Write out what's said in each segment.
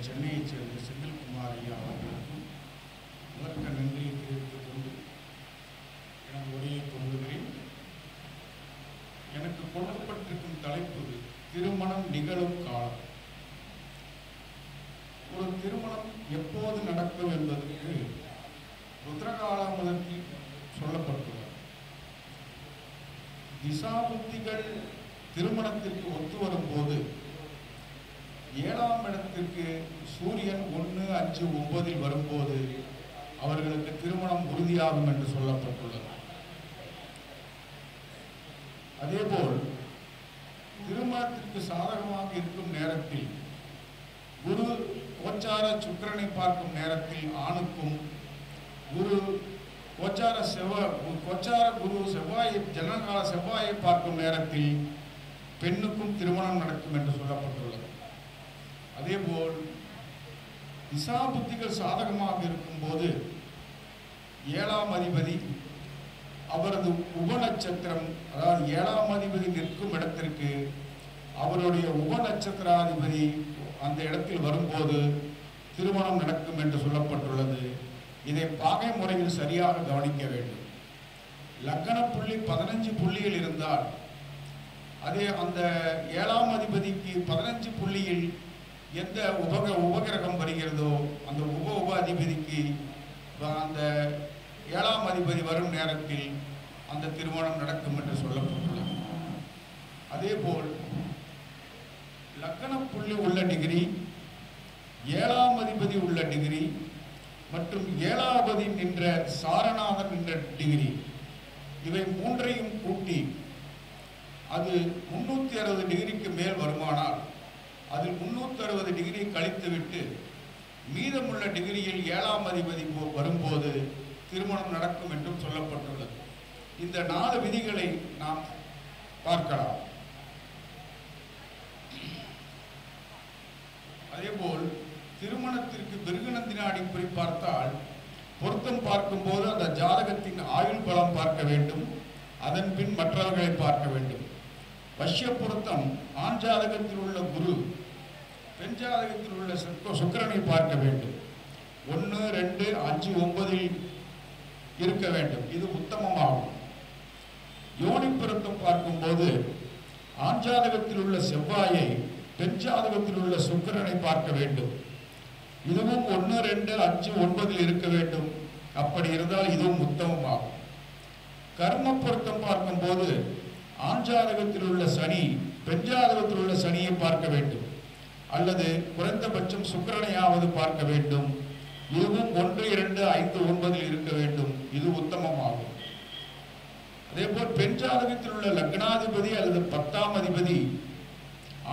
சென்னையைச் சேர்ந்த செந்தில்குமார் ஐயா அவர்களுக்கும் முதற்க நன்றியை தெரிவித்துக் கொண்டு எனது உரையை தொடங்குகிறேன். எனக்கு கொடுக்கப்பட்டிருக்கும் தலைப்பு திருமணம் நிகழும் காலம். ஒரு திருமணம் எப்போது நடக்கும் என்பதற்கு ருத்ரகாலாமதத்தில் சொல்லப்பட்டுள்ளது. திசாபுத்திகள் திருமணத்திற்கு ஒத்து வரும்போது 7ஆம் இடத்திற்கு சூரியன் 1-5-9 வரும்போது அவர்களுக்கு திருமணம் உறுதியாகும் என்று சொல்லப்பட்டுள்ளது. அதேபோல் திருமணத்திற்கு சாதகமாக இருக்கும் நேரத்தில் குரு கோச்சார சுக்கிரனை பார்க்கும் நேரத்தில் ஆணுக்கும், குரு கோச்சார குரு ஜனகால செவ்வாயை பார்க்கும் நேரத்தில் பெண்ணுக்கும் திருமணம் நடக்கும் என்று சொல்லப்பட்டுள்ளது. அதேபோல் திசாபுத்திகள் சாதகமாக இருக்கும் போது 7ஆம் அதிபதி அவரது உபநட்சத்திரம், அதாவது 7ஆம் அதிபதி நிற்கும் இடத்திற்கு அவருடைய உபநட்சத்திராதிபதி அந்த இடத்தில் வரும்போது திருமணம் நடக்கும் என்று சொல்லப்பட்டுள்ளது. இதை பாகை முறையில் சரியாக கவனிக்க வேண்டும். லக்கண புள்ளி 15 புள்ளியில் இருந்தால் அதே அந்த 7ஆம் அதிபதிக்கு 15 புள்ளியில் எந்த உபகிரகம் வருகிறதோ அந்த உப அதிபதிக்கு அந்த 7ஆம் அதிபதி வரும் நேரத்தில் அந்த திருமணம் நடக்கும் என்று சொல்லப்பட்டுள்ளது. அதேபோல் லக்கண புள்ளி உள்ள டிகிரி, 7ஆம் அதிபதி உள்ள டிகிரி மற்றும் 7ஆவது நின்ற சாரநாதன் நின்ற டிகிரி, இவை மூன்றையும் கூட்டி அது 360 டிகிரிக்கு மேல் வருமானால் அதில் 360 டிகிரி கழித்துவிட்டு மீதமுள்ள டிகிரியில் 7ஆம் அதிபதி வரும்போது திருமணம் நடக்கும் என்றும் சொல்லப்பட்டுள்ளது. இந்த 4 விதிகளை நாம் பார்க்கலாம். அதேபோல் திருமணத்திற்கு பிருகுநந்தின அடிப்படை பார்த்தால் பொருத்தம் பார்க்கும்போது அந்த ஜாதகத்தின் ஆயுள் பலம் பார்க்க வேண்டும், அதன் பின் மற்றவர்களை பார்க்க வேண்டும். வஷ்ய பொருத்தம் ஆண் ஜாதகத்தில் உள்ள குரு, பெண் ஜாதகத்தில் உள்ள சுக்கிரனை பார்க்க வேண்டும். 1, 2, 5, 9 இருக்க வேண்டும். இது உத்தமமாகும். யோனி பொருத்தம் பார்க்கும்போது ஆண் ஜாதகத்தில் உள்ள செவ்வாயை, பெண் ஜாதகத்தில் உள்ள சுக்கிரனை பார்க்க வேண்டும். இதுவும் 1, 2, 5, 9 இருக்க வேண்டும். அப்படி இருந்தால் இதுவும் உத்தமமாகும். கர்ம பொருத்தம் பார்க்கும்போது ஆண் ஜாதகத்தில் உள்ள சனி, பெண் ஜாதகத்தில் உள்ள சனியை பார்க்க வேண்டும், அல்லது குறைந்தபட்சம் சுக்கிரனையாவது பார்க்க வேண்டும். இதுவும் 1, 2, 5, 9 இருக்க வேண்டும். இது உத்தமமாகும். அதேபோல் பெண் ஜாதகத்தில் உள்ள லக்னாதிபதி அல்லது 10ஆம் அதிபதி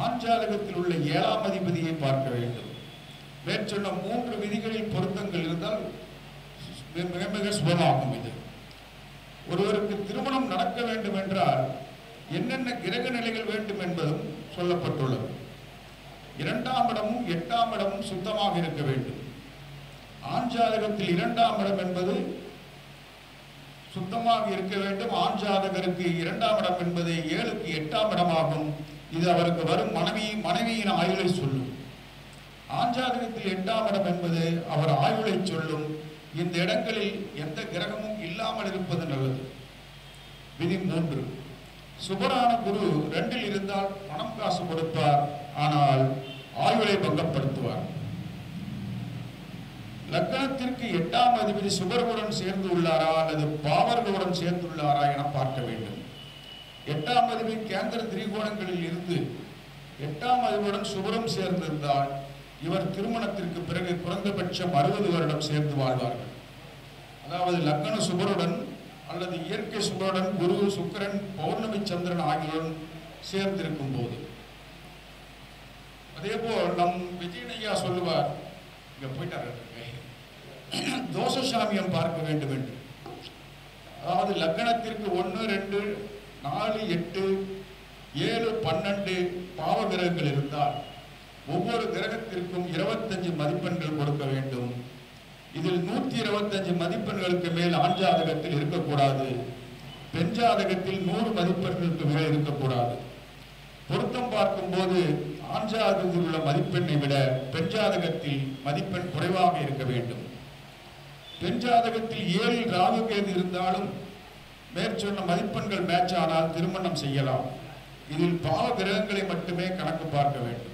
ஆண் ஜாதகத்தில் உள்ள 7ஆம் அதிபதியை பார்க்க வேண்டும். மேற்சொன்ன 3 விதிகளில் பொருத்தங்கள் இருந்தால் மிக மிக சுபமாகும். இது ஒருவருக்கு திருமணம் நடக்க வேண்டும் என்றால் என்னென்ன கிரக நிலைகள் வேண்டும் என்பதும் சொல்லப்பட்டுள்ளது. 2ஆம் இடமும் 8ஆம் இடமும் சுத்தமாக இருக்க வேண்டும். ஆண் ஜாதகத்தில் 2ஆம் இடம் என்பது சுத்தமாக இருக்க வேண்டும். ஆண் ஜாதகருக்கு 2ஆம் இடம் என்பது 7க்கு 8ஆம் இடமாகும். இது அவருக்கு வரும் மனைவியின் ஆயுளை சொல்லும். ஆண் ஜாதகத்தில் 8ஆம் இடம் என்பது அவர் ஆயுளை சொல்லும். இந்த இடங்களில் எந்த கிரகமும் இல்லாமல் இருப்பது நல்லது. விதி 3, சுபரான குரு 2இல் இருந்தால் பணம் காசு கொடுப்பார், ஆனால் ஆயுளை பங்கப்படுத்துவார். லக்னத்திற்கு 8ஆம் அதிபதி சுபர்களுடன் சேர்ந்து உள்ளாரா அல்லது பாவர்களுடன் சேர்ந்துள்ளாரா என பார்க்க வேண்டும். 8ஆம் அதிபதி கேந்திர திரிகோணங்களில் இருந்து 8ஆம் அதிபதியுடன் சுபரம் சேர்ந்திருந்தால் இவர் திருமணத்திற்கு பிறகு குறைந்தபட்சம் 60 வருடம் சேர்ந்து வாழ்வார்கள். அதாவது லக்ன சுபருடன் அல்லது இயற்கை சுபருடன் குரு, சுக்கிரன், பௌர்ணமி சந்திரன் ஆகியோருடன் சேர்ந்திருக்கும் போது. அதேபோல் நம் விஜயனையா சொல்லுவார், இங்க போயிட்டார், தோஷசாமியம் பார்க்க வேண்டும் என்று. அதாவது லக்னத்திற்கு 1, 2, 4, 8, 7, 12 பாவ கிரகங்கள் இருந்தால் ஒவ்வொரு கிரகத்திற்கும் 25 மதிப்பெண்கள் கொடுக்க வேண்டும். இதில் 125 மதிப்பெண்களுக்கு மேல் ஆண் ஜாதகத்தில் இருக்கக்கூடாது. பெண் ஜாதகத்தில் 100 மதிப்பெண்களுக்கு மேல் இருக்கக்கூடாது. பொருத்தம் பார்க்கும்போது ஆண் ஜாதகத்தில் உள்ள மதிப்பெண்ணை விட பெண் ஜாதகத்தில் மதிப்பெண் குறைவாக இருக்க வேண்டும். பெண் ஜாதகத்தில் 7 ராகு கேது இருந்தாலும் மேற்சொன்ன மதிப்பெண்கள் மேட்ச் ஆனால் திருமணம் செய்யலாம். இதில் பாவ கிரகங்களை மட்டுமே கணக்கு பார்க்க வேண்டும்.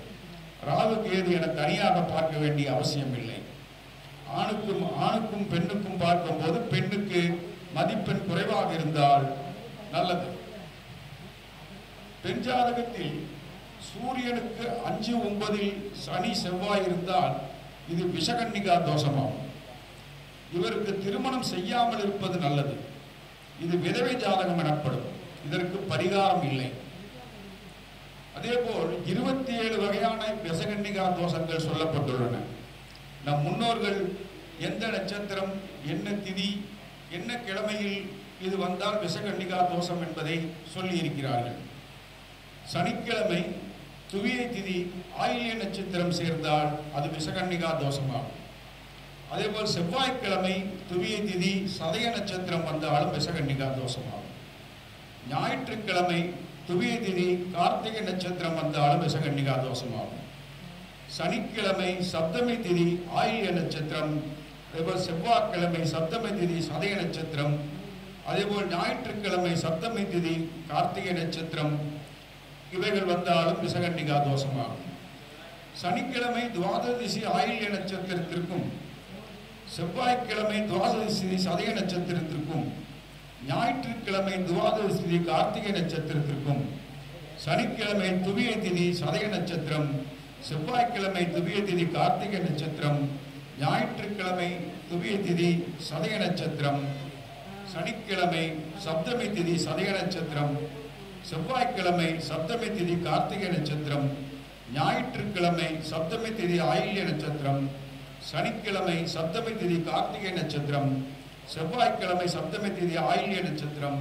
ராகு கேது என தனியாக பார்க்க வேண்டிய அவசியம் இல்லை. ஆணுக்கும் பெண்ணுக்கும் பார்க்கும்போது பெண்ணுக்கு மதிப்பெண் குறைவாக இருந்தால் நல்லது. பெண் ஜாதகத்தில் சூரியனுக்கு 5, 9 சனி செவ்வாய் இருந்தால் இது விஷகன்னிகா தோஷமாகும். இவருக்கு திருமணம் செய்யாமல் இருப்பது நல்லது. இது விதவை ஜாதகம் எனப்படும். இதற்கு பரிகாரம் இல்லை. அதேபோல் 27 வகையான விஷகன்னிகா தோஷங்கள் சொல்லப்பட்டுள்ளன. நம் முன்னோர்கள் எந்த நட்சத்திரம், என்ன திதி, என்ன கிழமையில் இது வந்தால் விஷகன்னிகா தோஷம் என்பதை சொல்லி இருக்கிறார்கள். சனிக்கிழமை துவியை திதி ஆயில்ய நட்சத்திரம் சேர்ந்தால் அது விஷகன்னிகா தோஷமாகும். அதேபோல் செவ்வாய்க்கிழமை துவியை திதி சதய நட்சத்திரம் வந்தாலும் விஷகன்னிகா தோஷமாகும். ஞாயிற்றுக்கிழமை துவியை திதி கார்த்திகை நட்சத்திரம் வந்தாலும் விஷகன்னிகா தோஷமாகும். சனிக்கிழமை சப்தமி திதி ஆயில்ய நட்சத்திரம், அதேபோல் செவ்வாய்க்கிழமை சப்தமி திதி சதய நட்சத்திரம், அதேபோல் ஞாயிற்றுக்கிழமை சப்தமி திதி கார்த்திகை நட்சத்திரம், இவைகள் வந்தாலும் விஷகன்னிகா தோஷமாகும். சனிக்கிழமை துவாதசி ஆயில்ய நட்சத்திரத்திற்கும் செவ்வாய்க்கிழமை துவாதசி சதய நட்சத்திரத்திற்கும் ஞாயிற்றுக்கிழமை துவாதசி கார்த்திகை நட்சத்திரத்திற்கும் சனிக்கிழமை துவியை திதி சதய நட்சத்திரம், செவ்வாய்க்கிழமை துவியை திதி கார்த்திகை நட்சத்திரம், ஞாயிற்றுக்கிழமை துவியை திதி சதய நட்சத்திரம், சனிக்கிழமை சப்தமி திதி சதய நட்சத்திரம், செவ்வாய்க்கிழமை சப்தமி திதி கார்த்திகை நட்சத்திரம், ஞாயிற்றுக்கிழமை சப்தமி திதி ஆயில்ய நட்சத்திரம், சனிக்கிழமை சப்தமி திதி கார்த்திகை நட்சத்திரம், செவ்வாய்க்கிழமை சப்தமி திதி ஆயில்ய நட்சத்திரம்,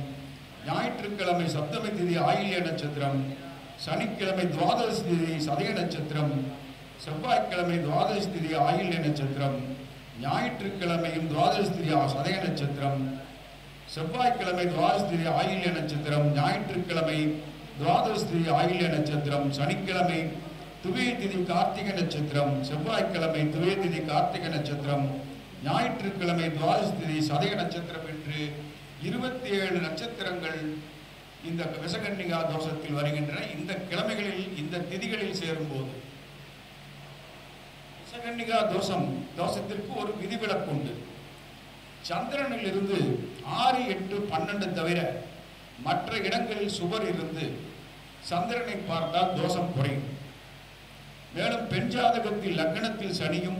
ஞாயிற்றுக்கிழமை சப்தமி திதி ஆயில்ய நட்சத்திரம், சனிக்கிழமை துவாதசி திதி சதய நட்சத்திரம், செவ்வாய்க்கிழமை துவாதசி திதி ஆயில்ய நட்சத்திரம், ஞாயிற்றுக்கிழமையும் துவாதசி திதி சதய நட்சத்திரம், செவ்வாய்க்கிழமை துவாதசி திதி ஆயில்ய நட்சத்திரம், ஞாயிற்றுக்கிழமை துவாதசி திதி ஆயில்ய நட்சத்திரம், சனிக்கிழமை துவியை திதி கார்த்திகை நட்சத்திரம், செவ்வாய்க்கிழமை துவியை திதி கார்த்திகை நட்சத்திரம், ஞாயிற்றுக்கிழமை துவாதசி திதி சதய நட்சத்திரம் என்று 27 நட்சத்திரங்கள் இந்த விஷகன்னிகா தோஷத்தில் வருகின்றன. இந்த கிழமைகளில் இந்த திதிகளில் சேரும்போது விஷகன்னிகா தோஷத்திற்கு ஒரு விதிவிலக்கு உண்டு. சந்திரனில் இருந்து 6, 8, 12 தவிர மற்ற இடங்களில் சுவர் இருந்து சந்திரனை பார்த்தால் தோஷம் குறையும். மேலும் பெண் ஜாதகத்தில் லக்னத்தில் சனியும்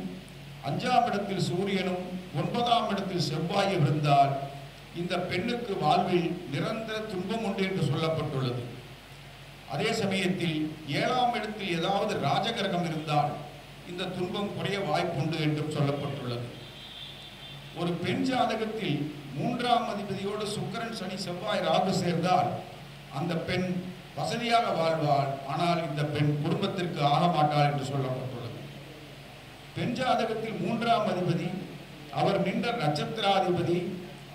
5ஆம் இடத்தில் சூரியனும் 9ஆம் இடத்தில் செவ்வாயும் இருந்தால் இந்த பெண்ணுக்கு வாழ்வில் நிரந்தர துன்பம் உண்டு என்று சொல்லப்பட்டுள்ளது. அதே சமயத்தில் 7ஆம் இடத்தில் ஏதாவது ராஜகிரகம் இருந்தால் இந்த துன்பம் குறைய வாய்ப்புண்டு என்றும் சொல்லப்பட்டுள்ளது. ஒரு பெண் ஜாதகத்தில் 3ஆம் அதிபதியோடு சுக்கிரன், சனி, செவ்வாய், ராகு சேர்ந்தால் அந்த பெண் வசதியாக வாழ்வாள். ஆனால் இந்த பெண் குடும்பத்திற்கு ஆக மாட்டாள் என்று சொல்லப்பட்டுள்ளது. பெண் ஜாதகத்தில் 3ஆம் அதிபதி அவர் நின்ற நட்சத்திராதிபதி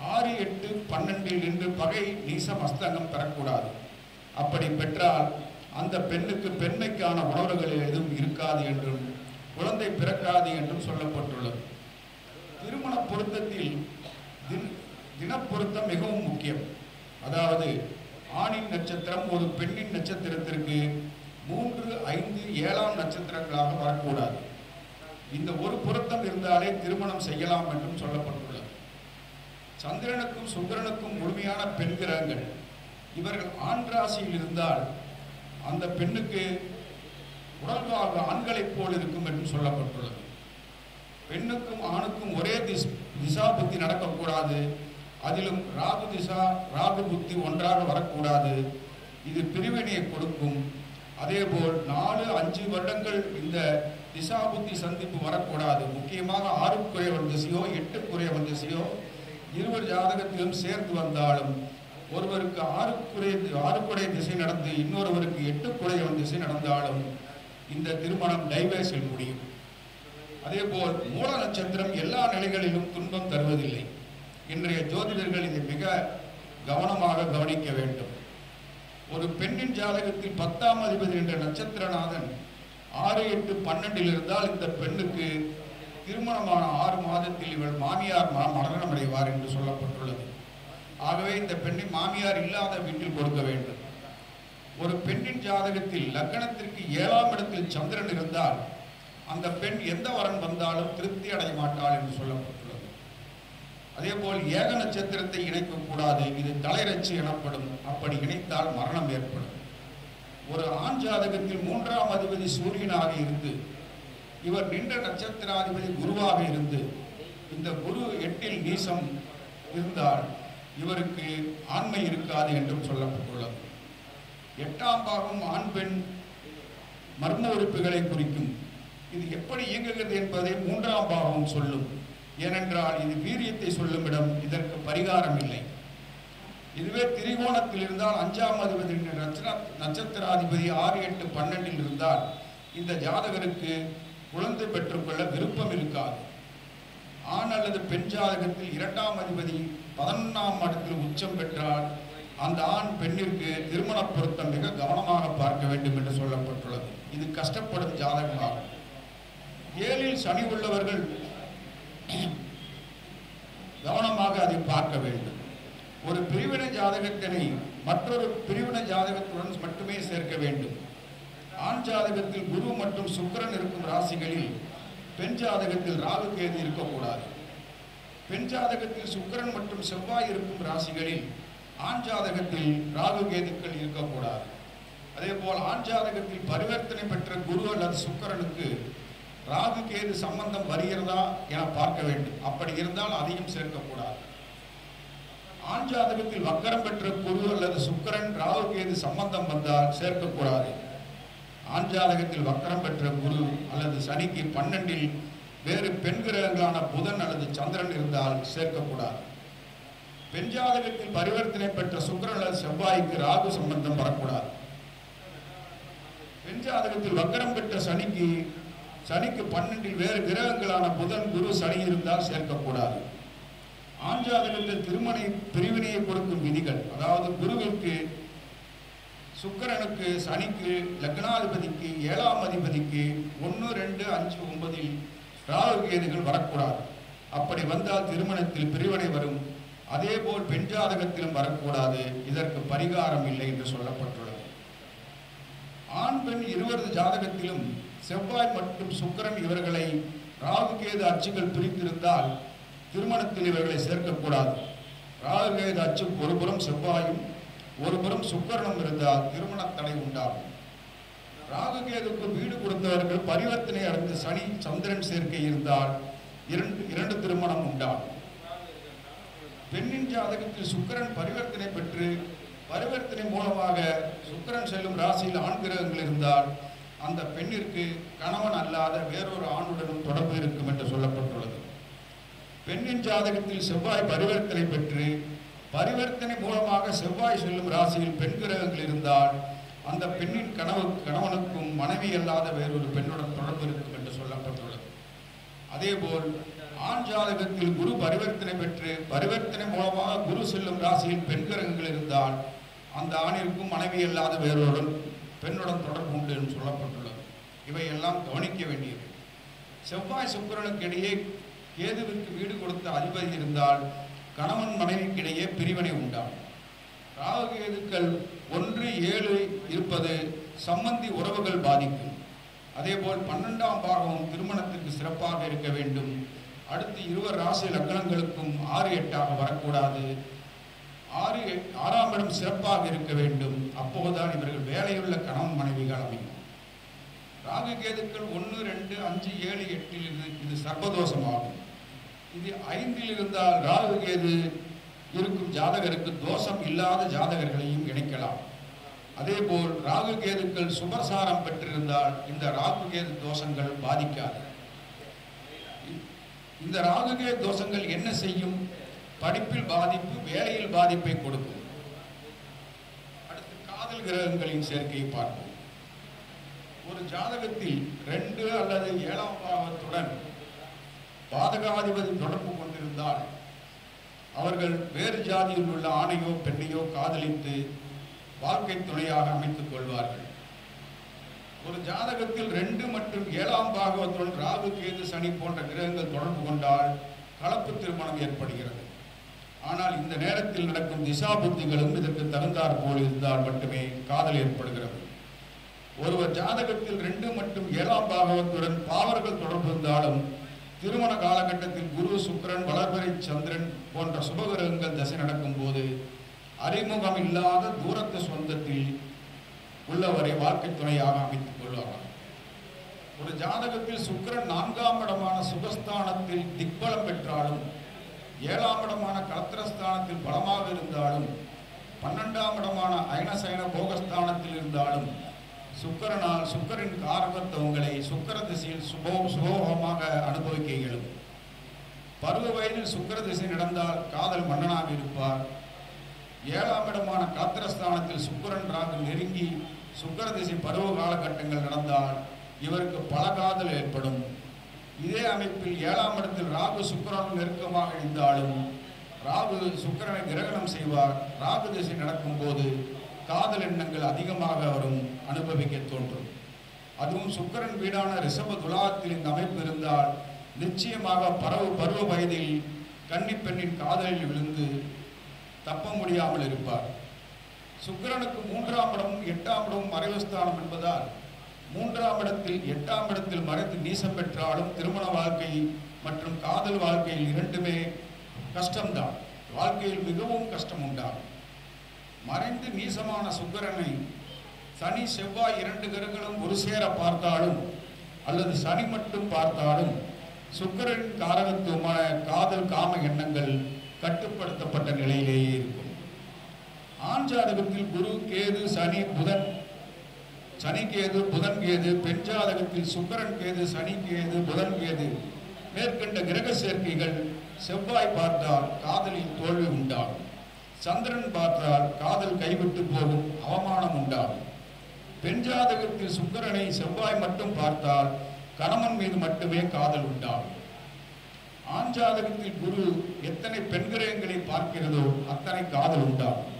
6, 8, 12 நின்று பகை நீசம் அஸ்தங்கம் பெறக்கூடாது. அப்படி பெற்றால் அந்த பெண்ணுக்கு பெண்மைக்கான உணர்வுகள் எதுவும் இருக்காது என்றும் குழந்தை பிறக்காது என்றும் சொல்லப்பட்டுள்ளது. திருமண பொருத்தத்தில் தினப்பொருத்தம் மிகவும் முக்கியம். அதாவது ஆணின் நட்சத்திரம் ஒரு பெண்ணின் நட்சத்திரத்திற்கு 3, 5, 7ஆம் நட்சத்திரங்களாக வரக்கூடாது. இந்த ஒரு பொருத்தம் இருந்தாலே திருமணம் செய்யலாம் என்றும் சொல்லப்பட்டுள்ளது. சந்திரனுக்கும் சுக்கிரனுக்கும் முழுமையான பெண் கிரகங்கள். இவர்கள் ஆண் ராசியில் இருந்தால் அந்த பெண்ணுக்கு உடல்வாக ஆண்களைப் போல் இருக்கும் என்றும் சொல்லப்பட்டுள்ளது. பெண்ணுக்கும் ஆணுக்கும் ஒரே திசா புத்தி நடக்கக்கூடாது. அதிலும் ராகு திசா ராகு புத்தி ஒன்றாக வரக்கூடாது. இது பிரிவினையை கொடுக்கும். அதேபோல் 4, 5 வருடங்கள் இந்த திசா புத்தி சந்திப்பு வரக்கூடாது. முக்கியமாக 6க்குறையவன் திசையோ 8க்குறையவன் திசையோ இருவர் ஜாதகத்திலும் சேர்ந்து வந்தாலும் ஒருவருக்கு 6க்குடைய திசை நடந்து இன்னொருவருக்கு 8க்குறையவன் திசை நடந்தாலும் இந்த திருமணம் டைவர்ஸில் முடியும். அதேபோல் மூல நட்சத்திரம் எல்லா நிலைகளிலும் துன்பம் தருவதில்லை. இன்றைய ஜோதிடர்கள் இதை மிக கவனமாக கவனிக்க வேண்டும். ஒரு பெண்ணின் ஜாதகத்தில் 10ஆம் அதிபதி என்ற நட்சத்திரநாதன் 6, 8, 12 இருந்தால் இந்த பெண்ணுக்கு திருமணமான 6 மாதத்தில் இவள் மாமியார் மரணம் அடைவார் என்று சொல்லப்பட்டுள்ளது. ஆகவே இந்த பெண்ணை மாமியார் இல்லாத வீட்டில் கொடுக்க வேண்டும். ஒரு பெண்ணின் ஜாதகத்தில் லக்னத்திற்கு 7ஆம் இடத்தில் சந்திரன் இருந்தால் அந்த பெண் எந்த வரன் வந்தாலும் திருப்தி அடைய மாட்டாள் என்று சொல்லப்பட்டுள்ளது. அதே போல் ஏக நட்சத்திரத்தை இணைக்கக்கூடாது, இது தலைரட்சி எனப்படும். அப்படி இணைத்தால் மரணம் ஏற்படும். ஒரு ஆண் ஜாதகத்தில் 3ஆம் அதிபதி சூரியனாக இருந்து இவர் நின்ற நட்சத்திராதிபதி குருவாக இருந்து இந்த குரு 8இல் நீசம் இருந்தால் இவருக்கு ஆண்மை இருக்காது என்றும் சொல்லப்பட்டுள்ளது. 8ஆம் பாகம் ஆண் பெண் மர்ம உறுப்புகளை குறிக்கும். இது எப்படி இயங்குகிறது என்பதை 3ஆம் பாகம் சொல்லும். ஏனென்றால் இது வீரியத்தை சொல்லும் இடம். இதற்கு பரிகாரம் இல்லை. இதுவே திரிகோணத்தில் இருந்தால் 5ஆம் அதிபதி நட்சத்திராதிபதி 6, 8, 12 இருந்தால் இந்த ஜாதகருக்கு குழந்தை பெற்றுக்கொள்ள விருப்பம் இருக்காது. ஆண் அல்லது பெண் ஜாதகத்தில் 2ஆம் அதிபதி 11ஆம் இடத்தில் உச்சம் பெற்றால் அந்த ஆண் பெண்ணிற்கு திருமண பொருத்தம் மிக கவனமாக பார்க்க வேண்டும் என்று சொல்லப்பட்டுள்ளது. இது கஷ்டப்படும் ஜாதகமாகும். 7இல் சனி உள்ளவர்கள் கவனமாக அதை பார்க்க வேண்டும். ஒரு பிரிவினை ஜாதகத்தினை மற்றொரு பிரிவினை ஜாதகத்துடன் மட்டுமே சேர்க்க வேண்டும். ஆண் ஜாதகத்தில் குரு மற்றும் சுக்கிரன் இருக்கும் ராசிகளில் பெண் ஜாதகத்தில் ராகு கேது இருக்கக்கூடாது. பெண் ஜாதகத்தில் சுக்கிரன் மற்றும் செவ்வாய் இருக்கும் ராசிகளில் ஆண் ஜாதகத்தில் ராகு கேதுக்கள் இருக்கக்கூடாது. அதே போல் ஆண் ஜாதகத்தில் பரிவர்த்தனை பெற்ற குரு அல்லது சுக்கிரனுக்கு ராகு கேது சம்பந்தம் வருகிறதா என பார்க்க வேண்டும். அப்படி இருந்தால் அதையும் சேர்க்கக்கூடாது. ஆண் ஜாதகத்தில் வக்கரம் பெற்ற குரு அல்லது சுக்கிரன் ராகு கேது சம்பந்தம் வந்தால் சேர்க்கக்கூடாது. ஆண் ஜாதகத்தில் வக்கரம் பெற்ற குரு அல்லது சனிக்கு 12இல் வேறு பெண் கிரகங்களான புதன் அல்லது சந்திரன் இருந்தால் சேர்க்கக்கூடாது. பெண் ஜாதகத்தில் பரிவர்த்தனை பெற்ற சுக்கிரன் அல்லது செவ்வாய்க்கு ராகு சம்பந்தம் வரக்கூடாது. பெண் ஜாதகத்தில் வக்கரம் பெற்ற சனிக்கு 12இல் வேறு கிரகங்களான புதன் குரு சனி இருந்தால் சேர்க்கக்கூடாது. ஆண் ஜாதகத்தில் திருமண பிரிவினையை கொடுக்கும் விதிகள், அதாவது குருவிற்கு, சுக்கிரனுக்கு, சனிக்கு, லக்னாதிபதிக்கு, 7ஆம் அதிபதிக்கு 1, 2, 5, 9இல் ராகு கேதுகள் வரக்கூடாது. அப்படி வந்தால் திருமணத்தில் பிரிவினை வரும். அதே போல் பெண் ஜாதகத்திலும் வரக்கூடாது. இதற்கு பரிகாரம் இல்லை என்று சொல்லப்பட்டுள்ளது. ஆண் பெண் இருவரது ஜாதகத்திலும் செவ்வாய் மற்றும் சுக்கிரன் இவர்களை ராகு கேது அச்சுகள் பிரித்திருந்தால் திருமணத்தில் இவர்களை சேர்க்கக்கூடாது. ராகு கேது அச்சு ஒருபுறம் செவ்வாயும் ஒருபுறம் சுக்கிரனும் இருந்தால் திருமண தடை உண்டாகும். ராகு கேதுக்கு வீடு கொடுத்தவர்கள் பரிவர்த்தனை அடைந்து சனி சந்திரன் சேர்க்கை இருந்தால் இரண்டு திருமணம் உண்டாகும். பெண்ணின் ஜாதகத்தில் சுக்கிரன் பரிவர்த்தனை பெற்று பரிவர்த்தனை மூலமாக சுக்கிரன் செல்லும் ராசியில் ஆண் கிரகங்கள் இருந்தால் அந்த பெண்ணிற்கு கணவன் அல்லாத வேறொரு ஆணுடனும் தொடர்பு இருக்கும் என்று சொல்லப்பட்டுள்ளது. பெண்ணின் ஜாதகத்தில் செவ்வாய் பரிவர்த்தனை பெற்று பரிவர்த்தனை மூலமாக செவ்வாய் செல்லும் ராசியில் பெண் கிரகங்கள் இருந்தால் அந்த பெண்ணின் கணவனுக்கும் மனைவி அல்லாத வேறொரு பெண்ணுடன் தொடர்பு இருக்கும் என்று சொல்லப்பட்டுள்ளது. அதேபோல் ஆண் ஜாதகத்தில் குரு பரிவர்த்தனை பெற்று பரிவர்த்தனை மூலமாக குரு செல்லும் ராசியில் பெண் கிரகங்கள் இருந்தால் அந்த ஆணிற்கும் மனைவி அல்லாத வேறொரு பெண்ணுடன் தொடர்பு உண்டு என்று சொல்லப்பட்டுள்ளது. இவையெல்லாம் கவனிக்க வேண்டியது. செவ்வாய் சுக்கிரனுக்கு இடையே கேதுவிற்கு வீடு கொடுத்த அதிபதி இருந்தால் கணவன் மனைவிக்கிடையே பிரிவினை உண்டாகும். ராகு கேதுக்கள் 1, 7 இருப்பது சம்பந்தி உறவுகள் பாதிக்கும். அதேபோல் 12ஆம் பாகம் திருமணத்திற்கு சிறப்பாக இருக்க வேண்டும். அடுத்து 20 ராசி லக்னங்களுக்கும் 6, 8 வரக்கூடாது. 6ஆம் இடம் சிறப்பாக இருக்க வேண்டும். அப்போதுதான் இவர்கள் வேலையுள்ள கணவன் மனைவிகள் அமையும். ராகு கேதுக்கள் 1, 2, 5, 7, 8 இது சர்வதோஷமாகும். இது 5இல் இருந்தால் ராகு கேது இருக்கும் ஜாதகருக்கு தோஷம் இல்லாத ஜாதகர்களையும் இணைக்கலாம். அதேபோல் ராகு கேதுக்கள் சுபசாரம் பெற்றிருந்தால் இந்த ராகு கேது தோஷங்கள் பாதிக்காது. இந்த ராகு கேது தோஷங்கள் என்ன செய்யும்? படிப்பில் பாதிப்பு, வேலையில் பாதிப்பை கொடுக்கும். அடுத்து காதல் கிரகங்களின் சேர்க்கையை பார்ப்போம். ஒரு ஜாதகத்தில் 2 அல்லது 7ஆம் பாவத்துடன் பாதகாதிபதி தொடர்பு கொண்டிருந்தால் அவர்கள் வேறு ஜாதியில் உள்ள ஆணையோ பெண்ணையோ காதலித்து வாழ்க்கை துணையாக அமைத்துக் கொள்வார்கள். ஒரு ஜாதகத்தில் 2 மற்றும் 7ஆம் பாகவத்துடன் ராகு கேது சனி போன்ற கிரகங்கள் தொடர்பு கொண்டால் கலப்பு திருமணம் ஏற்படுகிறது. ஆனால் இந்த நேரத்தில் நடக்கும் திசா புத்திகளும் இதற்கு தகுந்தாற் போல் இருந்தால் மட்டுமே காதல் ஏற்படுகிறது. ஒருவர் ஜாதகத்தில் 2 மற்றும் 7ஆம் பாகவத்துடன் பாவர்கள் தொடர்பு இருந்தாலும் திருமண காலகட்டத்தில் குரு, சுக்கிரன், வளர்பிறை சந்திரன் போன்ற சுபகிரகங்கள் தசை நடக்கும் போது அறிமுகம் இல்லாத தூரத்து சொந்தத்தில் உள்ளவரை வாழ்க்கை துணையாக அமைத்துக் கொள்வார்கள். ஒரு ஜாதகத்தில் சுக்கிரன் 4ஆம் இடமான சுகஸ்தானத்தில் திக்பலம் பெற்றாலும் 7ஆம் இடமான கலத்திரஸ்தானத்தில் பலமாக இருந்தாலும் 12ஆம் இடமான அயனசயன போகஸ்தானத்தில் இருந்தாலும் சுக்கிரனின் காரகத்துவங்களை சுக்கிர திசையில் சுபோகமாக அனுபவிக்க இயலும். பருவ வயதில் சுக்கிர திசை நடந்தால் காதல் மன்னனாக இருப்பார். 7ஆம் இடமான கலத்திரஸ்தானத்தில் சுக்கிரன் ராகு நெருங்கி சுக்கிர திசை பருவ காலகட்டங்கள் நடந்தால் இவருக்கு பல காதல் ஏற்படும். இதே அமைப்பில் 7ஆம் இடத்தில் ராகு சுக்கிரன் நெருக்கமாக இருந்தாலும் ராகு சுக்கிரனை கிரகணம் செய்வார். ராகு திசை நடக்கும் போது காதல் எண்ணங்கள் அதிகமாக வரும், அனுபவிக்க தோன்றும். அதுவும் சுக்கிரன் வீடான ரிஷப துலாத்தில் இந்த அமைப்பு இருந்தால் நிச்சயமாக பருவ வயதில் கன்னி பெண்ணின் காதலில் விழுந்து தப்ப முடியாமல் இருப்பார். சுக்கிரனுக்கு 3ஆம் இடமும் 8ஆம் இடமும் மறைவுஸ்தானம் என்பதால் 3ஆம் இடத்தில் 8ஆம் இடத்தில் மறைத்து நீசம் பெற்றாலும் திருமண வாழ்க்கை மற்றும் காதல் வாழ்க்கையில் இரண்டுமே கஷ்டம்தான். வாழ்க்கையில் மிகவும் கஷ்டம் உண்டாகும். மறைந்து நீசமான சுக்கிரனை சனி, செவ்வாய் 2 கிரகங்களும் ஒரு சேர பார்த்தாலும் அல்லது சனி மட்டும் பார்த்தாலும் சுக்கிரனின் காரகத்துவமான காதல் காம எண்ணங்கள் கட்டுப்படுத்தப்பட்ட நிலையிலேயே இருக்கும். ஆண் ஜாதகத்தில் குரு, கேது, சனி, புதன், சனி கேது, புதன் கேது, பெண் ஜாதகத்தில் சுக்கிரன் கேது, சனி கேது, புதன் கேது மேற்கண்ட கிரக சேர்க்கைகள் செவ்வாய் பார்த்தால் காதலில் தோல்வி உண்டாகும். சந்திரன் பார்த்தால் காதல் கைவிட்டு போகும், அவமானம் உண்டாகும். பெண் ஜாதகத்தில் சுக்கிரனை செவ்வாய் மட்டும் பார்த்தால் கணவன் மீது மட்டுமே காதல் உண்டாகும். ஆண் ஜாதகத்தில் குரு எத்தனை பெண் கிரகங்களை பார்க்கிறதோ அத்தனை காதல் உண்டாகும்.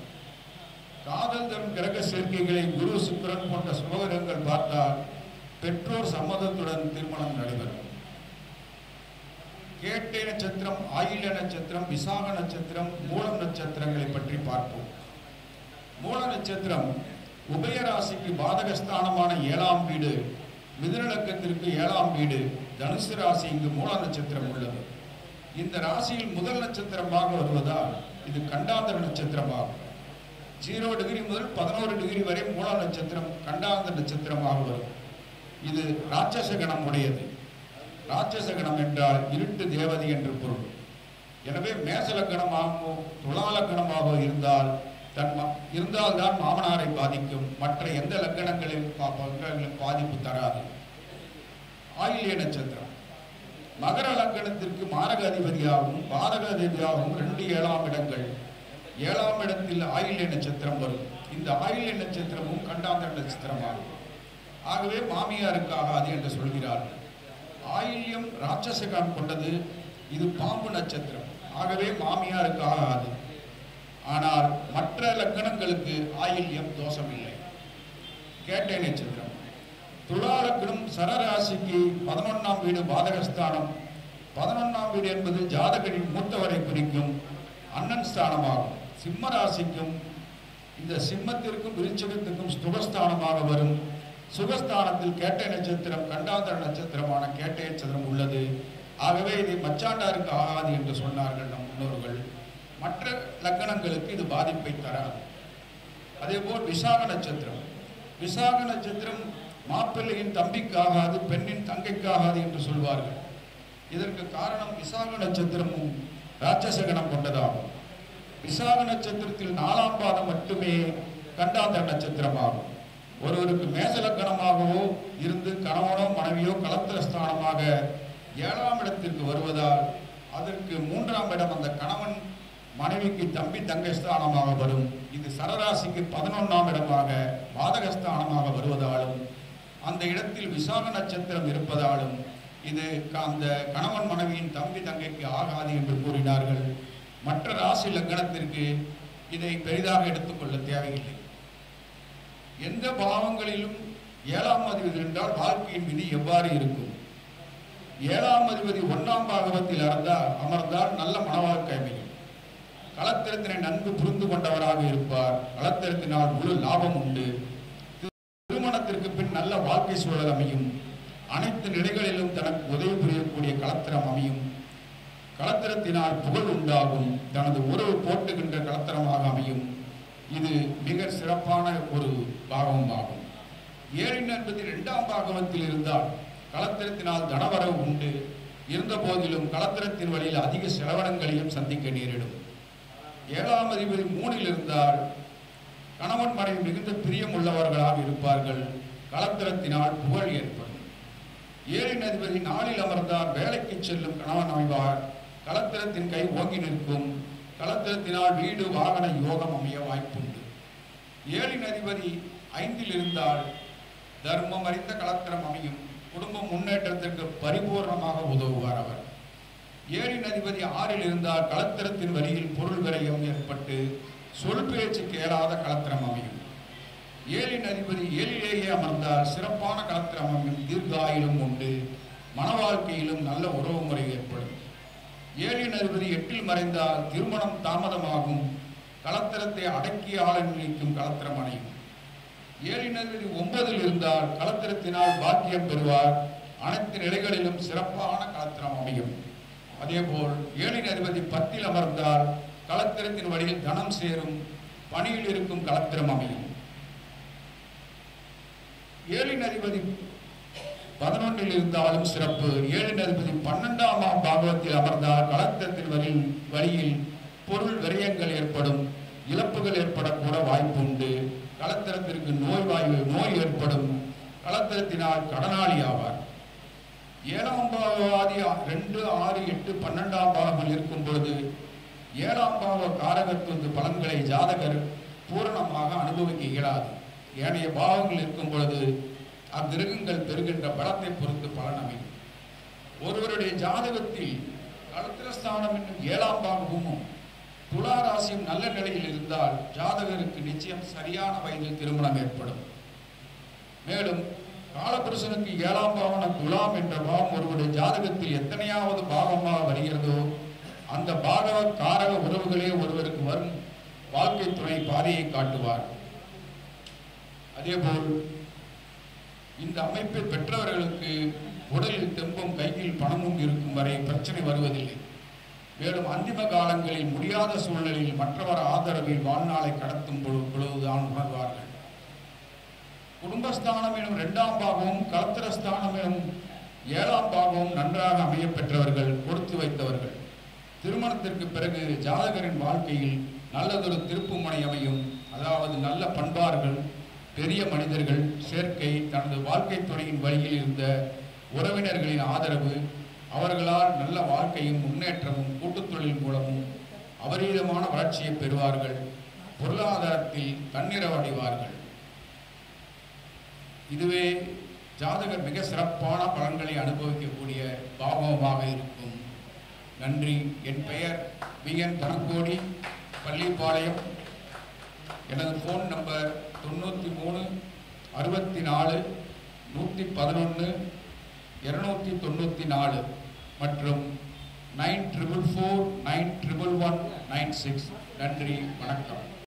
காதல் தரும் கிரக சேர்க்கைகளை குரு, சுக்கிரன் போன்ற சுபகிரகங்கள் பார்த்தால் பெற்றோர் சம்மதத்துடன் திருமணம் நடைபெறும். கேட்டை நட்சத்திரம், ஆயில்ய நட்சத்திரம், விசாக நட்சத்திரம், மூலம் நட்சத்திரங்களை பற்றி பார்ப்போம். மூல நட்சத்திரம் உபயராசிக்கு பாதகஸ்தானமான 7ஆம் வீடு, மிதுன லக்கத்திற்கு 7ஆம் வீடு, தனுசு ராசி இங்கு மூல நட்சத்திரம் உள்ளது. இந்த ராசியில் முதல் நட்சத்திரமாக வருவதால் இது கண்டாந்தர நட்சத்திரமாகும். 0 டிகிரி முதல் 11 டிகிரி வரை மூல நட்சத்திரம் கண்டாந்த நட்சத்திரமாக வரும். இது ராட்சச கணம் உடையது. ராட்சச கணம் என்றால் இருட்டு தேவதை என்று பொருள். எனவே மேசலக்கணமாகவோ துலா லக்கணமாகவோ இருந்தால்தான் மாமனாரை பாதிக்கும். மற்ற எந்த லக்கணங்களில் பாதிப்பு தராது. ஆயில்ய நட்சத்திரம் மகர லக்கணத்திற்கு மாரக அதிபதியாகவும் பாதக அதிபதியாகவும் 2 7ஆம் இடங்கள். 7ஆம் இடத்தில் ஆயில்ய நட்சத்திரம் வரும். இந்த ஆயில்ய நட்சத்திரமும் கண்டாந்தர நட்சத்திரமாகும். ஆகவே மாமியாருக்கு ஆகாது என்று சொல்கிறார்கள். ஆயில்யம் ராட்சசகம் கொண்டது. இது பாம்பு நட்சத்திரம். ஆகவே மாமியாருக்கு ஆகாது. ஆனால் மற்ற லக்கணங்களுக்கு ஆயில்யம் தோஷமில்லை. கேட்டை நட்சத்திரம் துலா லக்னம் சரராசிக்கு 11ஆம் வீடு பாதகஸ்தானம். 11ஆம் வீடு என்பது ஜாதகரின் மூத்தவரை குறிக்கும் அண்ணன் ஸ்தானமாகும். சிம்ம ராசிக்கும் இந்த சிம்மத்திற்கும் விருச்சிகத்திற்கும் சுகஸ்தானமாக வரும். சுகஸ்தானத்தில் கேட்டை நட்சத்திரம் கண்டாந்தர நட்சத்திரமான கேட்டை நட்சத்திரம் உள்ளது. ஆகவே இதை மச்சாண்டாருக்கு ஆகாது என்று சொன்னார்கள் நம் முன்னோர்கள். மற்ற லக்கணங்களுக்கு இது பாதிப்பை தராது. அதேபோல் விசாக நட்சத்திரம். விசாக நட்சத்திரம் மாப்பிள்ளையின் தம்பிக்காகாது, பெண்ணின் தங்கைக்காகாது என்று சொல்வார்கள். இதற்கு காரணம் விசாக நட்சத்திரமும் ராட்சச கணம் கொண்டதாகும். விசாக நட்சத்திரத்தில் 4ஆம் பாதம் மட்டுமே கண்டாந்தர நட்சத்திரமாகும். ஒருவருக்கு மேசலக்கணமாகவோ இருந்து கணவனோ மனைவியோ கலத்திர ஸ்தானமாக 7ஆம் இடத்திற்கு வருவதால் அதற்கு 3ஆம் இடம் அந்த கணவன் மனைவிக்கு தம்பி தங்கை ஸ்தானமாக வரும். இது சரராசிக்கு 11ஆம் இடமாக பாதகஸ்தானமாக வருவதாலும் அந்த இடத்தில் விசாக நட்சத்திரம் இருப்பதாலும் இது அந்த கணவன் மனைவியின் தம்பி தங்கைக்கு ஆகாது என்று கூறினார்கள். மற்ற ராசி லக்னத்திற்கு இதை பெரிதாக எடுத்துக்கொள்ள தேவையில்லை. எந்த பாவங்களிலும் ஏழாம் அதிபதி என்றால் வாழ்க்கையின் விதி எவ்வாறு இருக்கும்? ஏழாம் அதிபதி 1ஆம் பாகவத்தில் அமர்ந்தால் நல்ல மனவாழ்க்கை அமையும். களத்திரத்தினை நன்கு புரிந்து கொண்டவராக இருப்பார். களத்திரத்தினால் முழு லாபம் உண்டு. திருமணத்திற்கு பின் நல்ல வாழ்க்கை சூழல் அமையும். அனைத்து நிலைகளிலும் தனக்கு உதவி புரியக்கூடிய களத்திரம் அமையும். களத்திரத்தினால் புகழ் உண்டாகும். தனது உறவு போட்டுகின்ற களத்திரமாக அமையும். இது மிக சிறப்பான ஒரு பாகம் ஆகும். ஏழின் என்பது 2ஆம் பாகவத்தில் இருந்தால் களத்திரத்தினால் தனவரவு உண்டு. இருந்த போதிலும் களத்திரத்தின் வழியில் அதிக செலவினங்களையும் சந்திக்க நேரிடும். 7ஆம் அதிபதி 3இல் இருந்தால் கணவன் மனைவி மிகுந்த பிரியம் உள்ளவர்களாக இருப்பார்கள். களத்திரத்தினால் புகழ் ஏற்படும். 7இன் அதிபதி 4இல் அமர்ந்தால் வேலைக்கு செல்லும் கணவன் அமைவார். களத்திரத்தின் கை ஓங்கி நிற்கும். களத்திரத்தினால் வீடு வாகன யோகம் அமைய வாய்ப்புண்டு. 7இன் அதிபதி 5இல் இருந்தால் தர்மம் அறிந்த களத்திரம் அமையும். குடும்ப முன்னேற்றத்திற்கு பரிபூர்ணமாக உதவுவார் அவர். 7இன் அதிபதி 6இல் இருந்தால் களத்திரத்தின் வழியில் பொருள் விரயம் ஏற்பட்டு சொல் பேச்சு கேளாத களத்திரம் அமையும். 7இன் அதிபதி 7லேயே அமர்ந்தால் சிறப்பான களத்திரம் அமையும். தீர்காயிலும் உண்டு. மன வாழ்க்கையிலும் நல்ல உறவு முறை ஏற்படும். 7இன் அதிபதி 8இல் மறைந்தால் திருமணம் தாமதமாகும். களத்திரத்தை அடக்கிய ஆளன் நிலைக்கும் களத்திரம் அணையும். 7இன் அதிபதி 9இல் இருந்தால் களத்திரத்தினால் பாக்கியம் பெறுவார். அனைத்து நிலைகளிலும் சிறப்பான களத்திரம் அமையும். அதேபோல் 7இன் அதிபதி 10இல் அமர்ந்தால் களத்திரத்தின் வழியில் தனம் சேரும். பணியில் இருக்கும் களத்திரம் அமையும். 7இன் அதிபதி 11இல் இருந்தாலும் சிறப்பு. 7இன் அதிபதி 12ஆம் பாகவத்தில் அமர்ந்தால் களத்திரத்தின் வழியில் பொருள் விரயங்கள் ஏற்படும். இழப்புகள் ஏற்படக்கூட வாய்ப்பு உண்டு. களத்திரத்திற்கு நோய் ஏற்படும். களத்திரத்தினால் கடனாளி ஆவார். 7ஆம் பாகவாதி 2, 6, 8, 12ஆம் பாகங்கள் இருக்கும் பொழுது 7ஆம் பாக காரகத்துவ பலன்களை ஜாதகர் பூரணமாக அனுபவிக்க இயலாது. ஏனைய பாகங்கள் இருக்கும் பொழுது அக்கிரகங்கள் பெறுகின்ற பலத்தை பொறுத்து பலன் அமையும். ஒருவருடைய ஜாதகத்தில் களத்திரஸ்தானம் என்னும் 7ஆம் பாகமும் துலா ராசியும் நல்ல நிலையில் இருந்தால் ஜாதகருக்கு நிச்சயம் சரியான வயதில் திருமணம் ஏற்படும். மேலும் காலபுருஷனுக்கு 7ஆம் பாவன துலாம் என்ற பாவம் ஒருவருடைய ஜாதகத்தில் எத்தனையாவது பாகமாக வருகிறதோ அந்த பாகவ காரக உறவுகளே ஒருவருக்கு வரும் வாழ்க்கை துணை பாதையை காட்டுவார். அதேபோல் இந்த அமைப்பை பெற்றவர்களுக்கு உடலில் தெம்பும் கையில் பணமும் இருக்கும் வரை பிரச்சனை வருவதில்லை. மேலும் அந்திம காலங்களில் முடியாத சூழ்நிலையில் மற்றவர் ஆதரவில் வாழ்நாளை கடத்தும் பொழுதுதான் உணர்வார்கள். குடும்பஸ்தானம் எனும் 2ஆம் பாகமும் களத்திரஸ்தானம் எனும் 7ஆம் பாகமும் நன்றாக அமைய பெற்றவர்கள், கொடுத்து வைத்தவர்கள். திருமணத்திற்கு பிறகு ஜாதகரின் வாழ்க்கையில் நல்லதொரு திருப்புமுனை அமையும். அதாவது நல்ல பண்பார்கள், பெரிய மனிதர்கள் சேர்க்கை, தனது வாழ்க்கை துணையின் வழியில் இருந்த உறவினர்களின் ஆதரவு, அவர்களால் நல்ல வாழ்க்கையும் முன்னேற்றமும் கூட்டுத் தொழில் மூலமும் அபரீதமான வளர்ச்சியை பெறுவார்கள். பொருளாதாரத்தில் தன்னிறைவடைவார்கள். இதுவே ஜாதகர் மிக சிறப்பான பலன்களை அனுபவிக்கக்கூடிய பாவமாக இருக்கும். நன்றி. என் பெயர் VN தனக்கோடி, பள்ளிப்பாளையம். எனது ஃபோன் நம்பர் 93 64 111 294 மற்றும் 94491196. நன்றி, வணக்கம்.